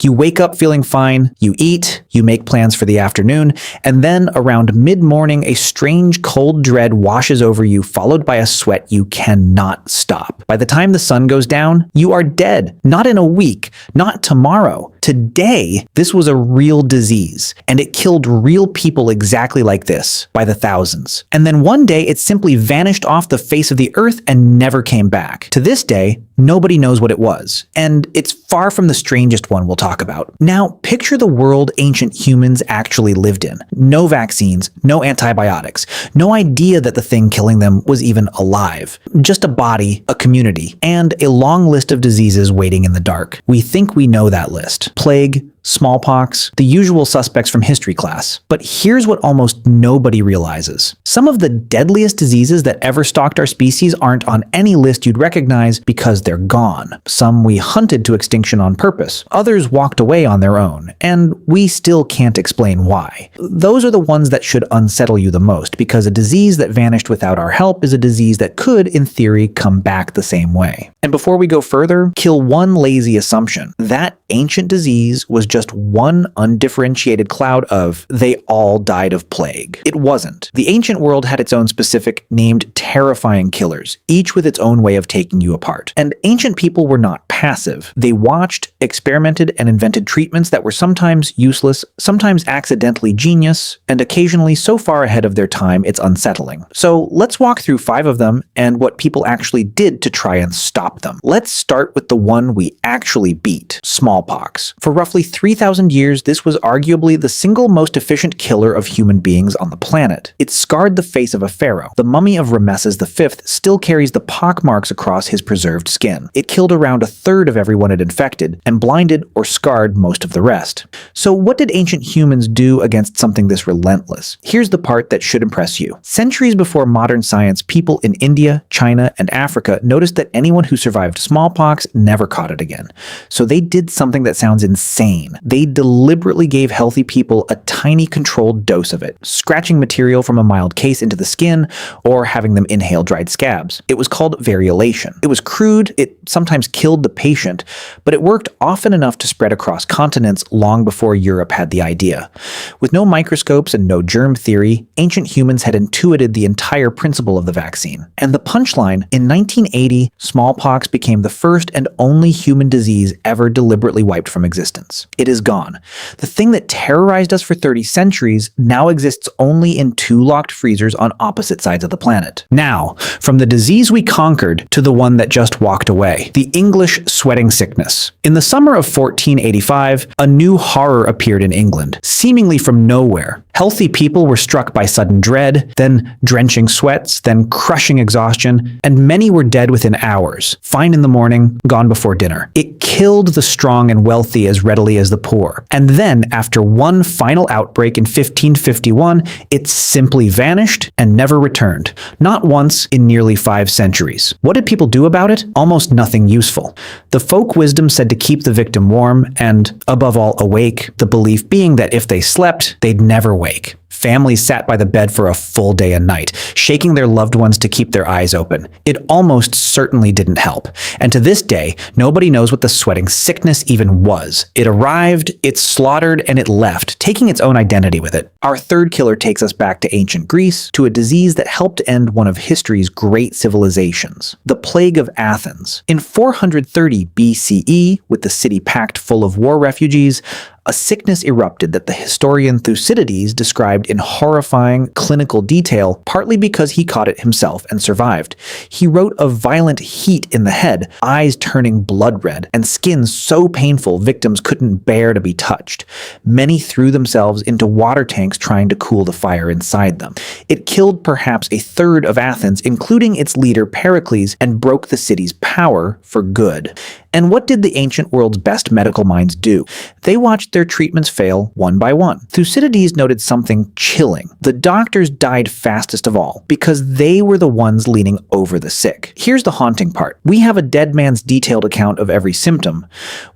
You wake up feeling fine, you eat, you make plans for the afternoon, and then around mid-morning, a strange cold dread washes over you, followed by a sweat you cannot stop. By the time the sun goes down, you are dead. Not in a week, not tomorrow. Today, this was a real disease, and it killed real people exactly like this, by the thousands. And then one day, it simply vanished off the face of the earth and never came back. To this day, nobody knows what it was, and it's far from the strangest one we'll talk about. Now, picture the world ancient humans actually lived in. No vaccines, no antibiotics, no idea that the thing killing them was even alive. Just a body, a community, and a long list of diseases waiting in the dark. We think we know that list. Plague, smallpox, the usual suspects from history class. But here's what almost nobody realizes. Some of the deadliest diseases that ever stalked our species aren't on any list you'd recognize because they're gone. Some we hunted to extinction on purpose. Others walked away on their own, and we still can't explain why. Those are the ones that should unsettle you the most, because a disease that vanished without our help is a disease that could, in theory, come back the same way. And before we go further, kill one lazy assumption. That ancient disease was just one undifferentiated cloud of "they all died of plague." It wasn't. The ancient world had its own specific, named terrifying killers, each with its own way of taking you apart. And ancient people were not passive. They watched, experimented, and invented treatments that were sometimes useless, sometimes accidentally genius, and occasionally so far ahead of their time it's unsettling. So let's walk through 5 of them and what people actually did to try and stop them. Let's start with the one we actually beat, smallpox. For roughly 3,000 years, this was arguably the single most efficient killer of human beings on the planet. It scarred the face of a pharaoh. The mummy of Ramesses V still carries the pockmarks across his preserved skin. It killed around a third of everyone it infected, and blinded or scarred most of the rest. So what did ancient humans do against something this relentless? Here's the part that should impress you. Centuries before modern science, people in India, China, and Africa noticed that anyone who survived smallpox never caught it again. So they did something that sounds insane. They deliberately gave healthy people a tiny controlled dose of it, scratching material from a mild case into the skin or having them inhale dried scabs. It was called variolation. It was crude, it sometimes killed the patient, but it worked often enough to spread across continents long before Europe had the idea. With no microscopes and no germ theory, ancient humans had intuited the entire principle of the vaccine. And the punchline, in 1980, smallpox became the first and only human disease ever deliberately wiped from existence. It is gone. The thing that terrorized us for 30 centuries now exists only in 2 locked freezers on opposite sides of the planet. Now, from the disease we conquered to the one that just walked away, the English sweating sickness. In the summer of 1485, a new horror appeared in England, seemingly from nowhere. Healthy people were struck by sudden dread, then drenching sweats, then crushing exhaustion, and many were dead within hours, fine in the morning, gone before dinner. It killed the strong and wealthy as readily as the poor. And then, after one final outbreak in 1551, it simply vanished and never returned. Not once in nearly 5 centuries. What did people do about it? Almost nothing useful. The folk wisdom said to keep the victim warm and, above all, awake, the belief being that if they slept, they'd never wake. Families sat by the bed for a full day and night, shaking their loved ones to keep their eyes open. It almost certainly didn't help. And to this day, nobody knows what the sweating sickness even was. It arrived, it slaughtered, and it left, taking its own identity with it. Our third killer takes us back to ancient Greece, to a disease that helped end one of history's great civilizations, the Plague of Athens. In 430 BCE, with the city packed full of war refugees, a sickness erupted that the historian Thucydides described in horrifying clinical detail, partly because he caught it himself and survived. He wrote of violent heat in the head, eyes turning blood red, and skin so painful victims couldn't bear to be touched. Many threw themselves into water tanks trying to cool the fire inside them. It killed perhaps a third of Athens, including its leader Pericles, and broke the city's power for good. And what did the ancient world's best medical minds do? They watched watched their treatments fail one by one. Thucydides noted something chilling. The doctors died fastest of all because they were the ones leaning over the sick. Here's the haunting part. We have a dead man's detailed account of every symptom.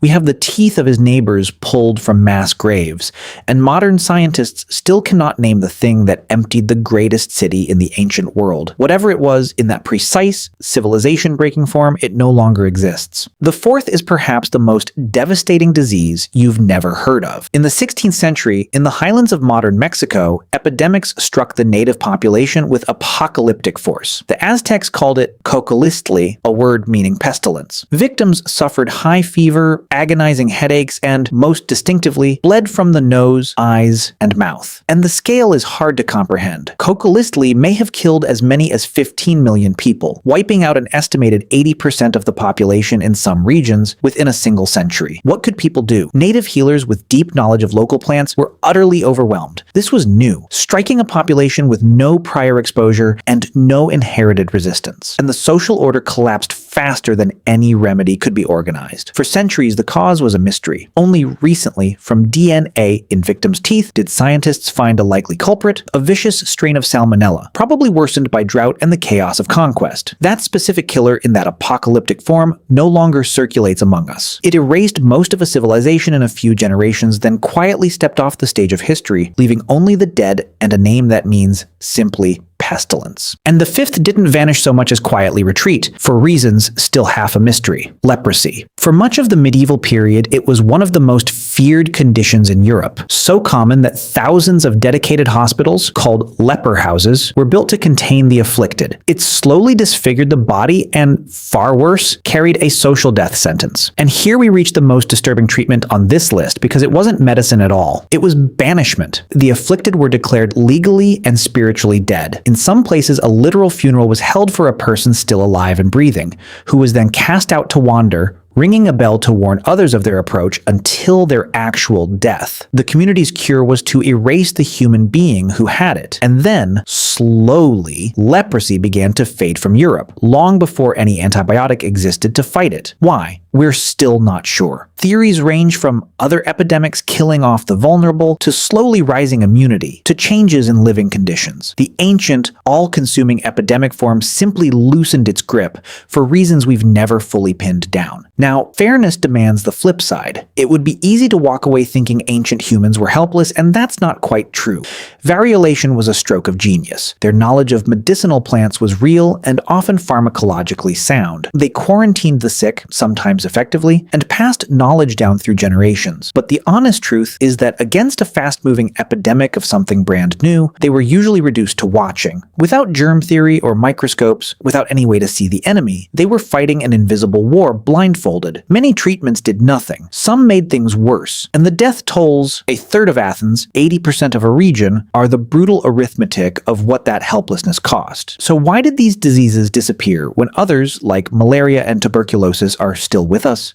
We have the teeth of his neighbors pulled from mass graves, and modern scientists still cannot name the thing that emptied the greatest city in the ancient world. Whatever it was, in that precise, civilization-breaking form, it no longer exists. The fourth is perhaps the most devastating disease you've never heard of. In the 16th century, in the highlands of modern Mexico, epidemics struck the native population with apocalyptic force. The Aztecs called it cocolistli, a word meaning pestilence. Victims suffered high fever, agonizing headaches, and, most distinctively, bled from the nose, eyes, and mouth. And the scale is hard to comprehend. Cocolistli may have killed as many as 15 million people, wiping out an estimated 80% of the population in some regions within a single century. What could people do? Native healers with deep knowledge of local plants were utterly overwhelmed. This was new, striking a population with no prior exposure and no inherited resistance. And the social order collapsed faster than any remedy could be organized. For centuries, the cause was a mystery. Only recently, from DNA in victims' teeth, did scientists find a likely culprit, a vicious strain of salmonella, probably worsened by drought and the chaos of conquest. That specific killer in that apocalyptic form no longer circulates among us. It erased most of a civilization in a few generations, then quietly stepped off the stage of history, leaving only the dead and a name that means simply pestilence. And the fifth didn't vanish so much as quietly retreat, for reasons still half a mystery: leprosy. For much of the medieval period, it was one of the most feared conditions in Europe, so common that thousands of dedicated hospitals, called leper houses, were built to contain the afflicted. It slowly disfigured the body and, far worse, carried a social death sentence. And here we reach the most disturbing treatment on this list, because it wasn't medicine at all. It was banishment. The afflicted were declared legally and spiritually dead. In some places, a literal funeral was held for a person still alive and breathing, who was then cast out to wander, ringing a bell to warn others of their approach until their actual death. The community's cure was to erase the human being who had it. And then, slowly, leprosy began to fade from Europe, long before any antibiotic existed to fight it. Why? We're still not sure. Theories range from other epidemics killing off the vulnerable, to slowly rising immunity, to changes in living conditions. The ancient, all-consuming epidemic form simply loosened its grip for reasons we've never fully pinned down. Now, fairness demands the flip side. It would be easy to walk away thinking ancient humans were helpless, and that's not quite true. Variolation was a stroke of genius. Their knowledge of medicinal plants was real and often pharmacologically sound. They quarantined the sick, sometimes effectively, and passed knowledge down through generations. But the honest truth is that against a fast-moving epidemic of something brand new, they were usually reduced to watching. Without germ theory or microscopes, without any way to see the enemy, they were fighting an invisible war blindfolded. Many treatments did nothing. Some made things worse. And the death tolls, a third of Athens, 80% of a region, are the brutal arithmetic of what that helplessness cost. So why did these diseases disappear when others, like malaria and tuberculosis, are still with us?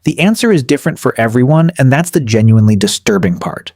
The answer is different for everyone, and that's the genuinely disturbing part.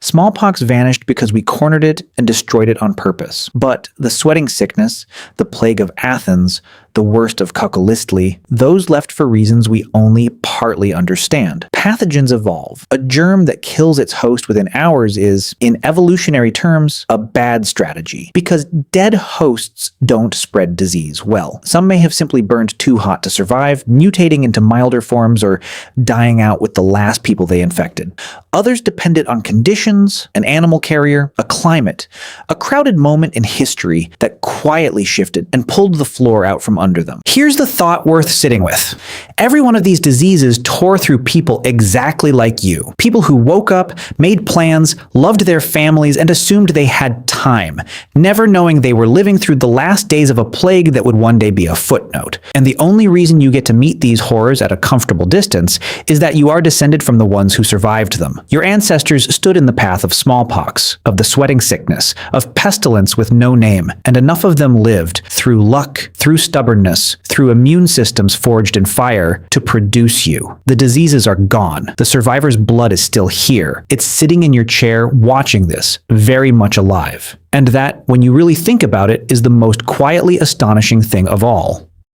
Smallpox vanished because we cornered it and destroyed it on purpose. But the sweating sickness, the plague of Athens, the worst of cocolistli, those left for reasons we only partly understand. Pathogens evolve. A germ that kills its host within hours is, in evolutionary terms, a bad strategy, because dead hosts don't spread disease well. Some may have simply burned too hot to survive, mutating into milder forms or dying out with the last people they infected. Others depended on conditions, an animal carrier, a climate, a crowded moment in history that quietly shifted and pulled the floor out from under them. Here's the thought worth sitting with. Every one of these diseases tore through people exactly like you. People who woke up, made plans, loved their families, and assumed they had time, never knowing they were living through the last days of a plague that would one day be a footnote. And the only reason you get to meet these horrors at a comfortable distance is that you are descended from the ones who survived them. Your ancestors stood in the path of smallpox, of the sweating sickness, of pestilence with no name, and enough of them lived, through luck, through stubbornness, through immune systems forged in fire, to produce you. The diseases are gone. The survivor's blood is still here. It's sitting in your chair watching this, very much alive. And that, when you really think about it, is the most quietly astonishing thing of all.